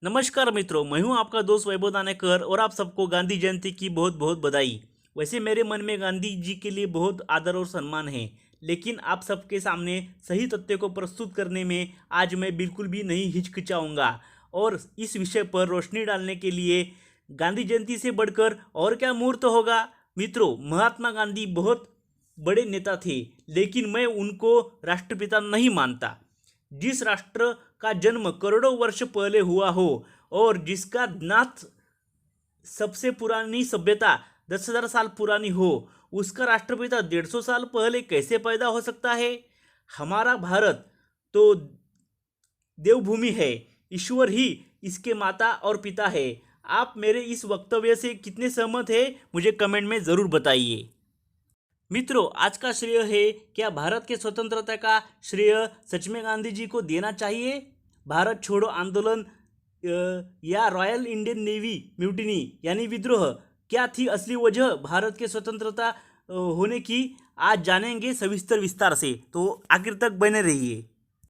नमस्कार मित्रों, मैं हूं आपका दोस्त वैभव दानेकर और आप सबको गांधी जयंती की बहुत बहुत बधाई। वैसे मेरे मन में गांधी जी के लिए बहुत आदर और सम्मान है, लेकिन आप सबके सामने सही तथ्य को प्रस्तुत करने में आज मैं बिल्कुल भी नहीं हिचकिचाऊंगा। और इस विषय पर रोशनी डालने के लिए गांधी जयंती से बढ़कर और क्या मुहूर्त होगा। मित्रों, महात्मा गांधी बहुत बड़े नेता थे, लेकिन मैं उनको राष्ट्रपिता नहीं मानता। जिस राष्ट्र का जन्म करोड़ों वर्ष पहले हुआ हो और जिसका नाथ सबसे पुरानी सभ्यता 10,000 साल पुरानी हो, उसका राष्ट्रपिता 150 साल पहले कैसे पैदा हो सकता है। हमारा भारत तो देवभूमि है, ईश्वर ही इसके माता और पिता है। आप मेरे इस वक्तव्य से कितने सहमत हैं, मुझे कमेंट में ज़रूर बताइए। मित्रों, आज का श्रेय है, क्या भारत के स्वतंत्रता का श्रेय सच में गांधी जी को देना चाहिए? भारत छोड़ो आंदोलन या रॉयल इंडियन नेवी म्यूटिनी यानी विद्रोह क्या थी असली वजह भारत के स्वतंत्रता होने की? आज जानेंगे सविस्तर विस्तार से, तो आखिर तक बने रहिए।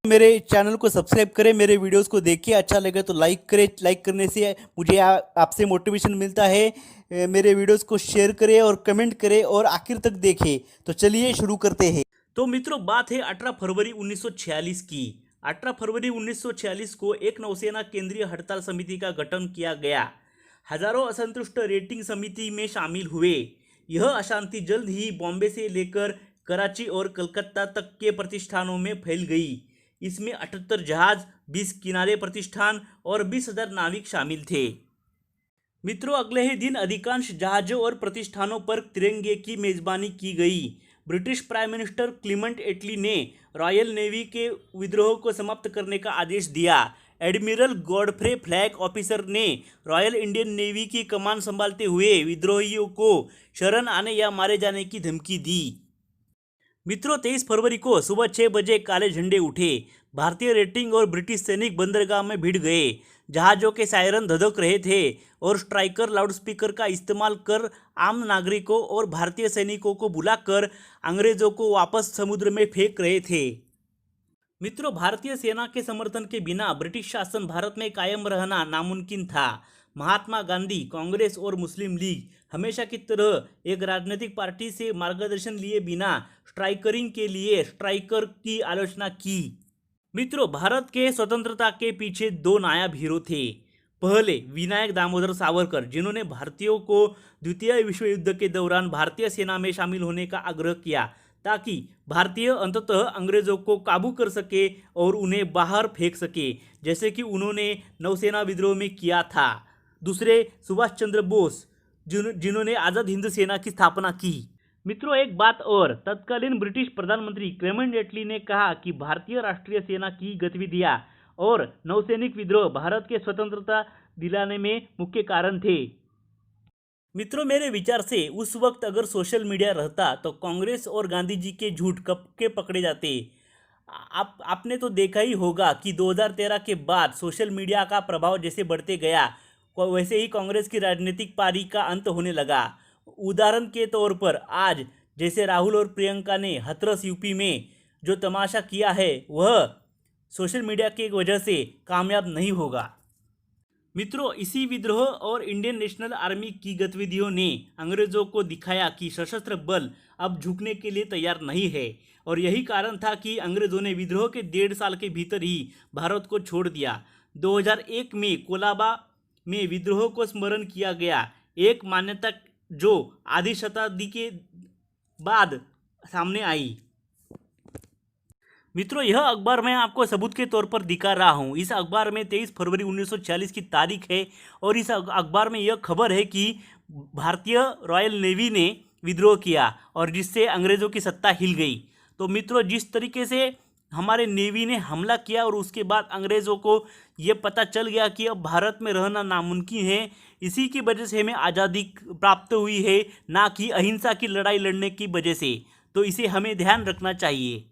मेरे चैनल को सब्सक्राइब करें, मेरे वीडियोस को देखिए, अच्छा लगे तो लाइक करें। लाइक करने से मुझे आपसे मोटिवेशन मिलता है। मेरे वीडियोस को शेयर करें और कमेंट करें और आखिर तक देखें। तो चलिए शुरू करते हैं। तो मित्रों, बात है 18 फरवरी 1946 की। 18 फरवरी 1946 को एक नौसेना केंद्रीय हड़ताल समिति का गठन किया गया। हजारों असंतुष्ट रेटिंग समिति में शामिल हुए। यह अशांति जल्द ही बॉम्बे से लेकर कराची और कलकत्ता तक के प्रतिष्ठानों में फैल गई। इसमें 78 जहाज, 20 किनारे प्रतिष्ठान और 20,000 नाविक शामिल थे। मित्रों, अगले ही दिन अधिकांश जहाजों और प्रतिष्ठानों पर तिरंगे की मेजबानी की गई। ब्रिटिश प्राइम मिनिस्टर क्लीमेंट एटली ने रॉयल नेवी के विद्रोह को समाप्त करने का आदेश दिया। एडमिरल गॉडफ्रे फ्लैग ऑफिसर ने रॉयल इंडियन नेवी की कमान संभालते हुए विद्रोहियों को शरण आने या मारे जाने की धमकी दी। मित्रों, 23 फरवरी को सुबह 6 बजे काले झंडे उठे। भारतीय रेटिंग और ब्रिटिश सैनिक बंदरगाह में भिड़ गए। जहाज़ों के सायरन धधक रहे थे और स्ट्राइकर लाउडस्पीकर का इस्तेमाल कर आम नागरिकों और भारतीय सैनिकों को बुलाकर अंग्रेजों को वापस समुद्र में फेंक रहे थे। मित्रों, भारतीय सेना के समर्थन के बिना ब्रिटिश शासन भारत में कायम रहना नामुमकिन था। महात्मा गांधी, कांग्रेस और मुस्लिम लीग हमेशा की तरह एक राजनीतिक पार्टी से मार्गदर्शन लिए बिना स्ट्राइकरिंग के लिए स्ट्राइकर की आलोचना की। मित्रों, भारत के स्वतंत्रता के पीछे दो नायाब हीरो थे। पहले विनायक दामोदर सावरकर, जिन्होंने भारतीयों को द्वितीय विश्व युद्ध के दौरान भारतीय सेना में शामिल होने का आग्रह किया ताकि भारतीय अंततः अंग्रेजों को काबू कर सके और उन्हें बाहर फेंक सके, जैसे कि उन्होंने नौसेना विद्रोह में किया था। दूसरे सुभाष चंद्र बोस, जिन्होंने आज़ाद हिंद सेना की स्थापना की। मित्रों, एक बात और, तत्कालीन ब्रिटिश प्रधानमंत्री क्लेमेंट एटली ने कहा कि भारतीय राष्ट्रीय सेना की गतिविधियां और नौसैनिक विद्रोह भारत के स्वतंत्रता दिलाने में मुख्य कारण थे। मित्रों, मेरे विचार से उस वक्त अगर सोशल मीडिया रहता तो कांग्रेस और गांधी जी के झूठ कब के पकड़े जाते। आपने तो देखा ही होगा कि 2013 के बाद सोशल मीडिया का प्रभाव जैसे बढ़ते गया, वैसे ही कांग्रेस की राजनीतिक पारी का अंत होने लगा। उदाहरण के तौर पर आज जैसे राहुल और प्रियंका ने हाथरस यूपी में जो तमाशा किया है, वह सोशल मीडिया की वजह से कामयाब नहीं होगा। मित्रों, इसी विद्रोह और इंडियन नेशनल आर्मी की गतिविधियों ने अंग्रेजों को दिखाया कि सशस्त्र बल अब झुकने के लिए तैयार नहीं है, और यही कारण था कि अंग्रेजों ने विद्रोह के 1.5 साल के भीतर ही भारत को छोड़ दिया। 2001 में कोलाबा में विद्रोह को स्मरण किया गया, एक मान्यता जो आधी शताब्दी के बाद सामने आई। मित्रों, यह अखबार मैं आपको सबूत के तौर पर दिखा रहा हूँ। इस अखबार में 23 फरवरी 1946 की तारीख है और इस अखबार में यह खबर है कि भारतीय रॉयल नेवी ने विद्रोह किया और जिससे अंग्रेज़ों की सत्ता हिल गई। तो मित्रों, जिस तरीके से हमारे नेवी ने हमला किया और उसके बाद अंग्रेज़ों को ये पता चल गया कि अब भारत में रहना नामुमकिन है, इसी की वजह से हमें आज़ादी प्राप्त हुई है, ना कि अहिंसा की लड़ाई लड़ने की वजह से। तो इसे हमें ध्यान रखना चाहिए।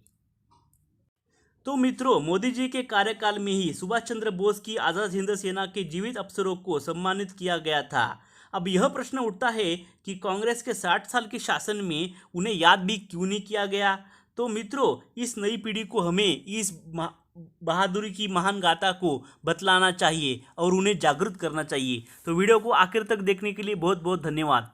तो मित्रों, मोदी जी के कार्यकाल में ही सुभाष चंद्र बोस की आज़ाद हिंद सेना के जीवित अफसरों को सम्मानित किया गया था। अब यह प्रश्न उठता है कि कांग्रेस के 60 साल के शासन में उन्हें याद भी क्यों नहीं किया गया। तो मित्रों, इस नई पीढ़ी को हमें इस बहादुरी की महान गाथा को बतलाना चाहिए और उन्हें जागरूक करना चाहिए। तो वीडियो को आखिर तक देखने के लिए बहुत बहुत धन्यवाद।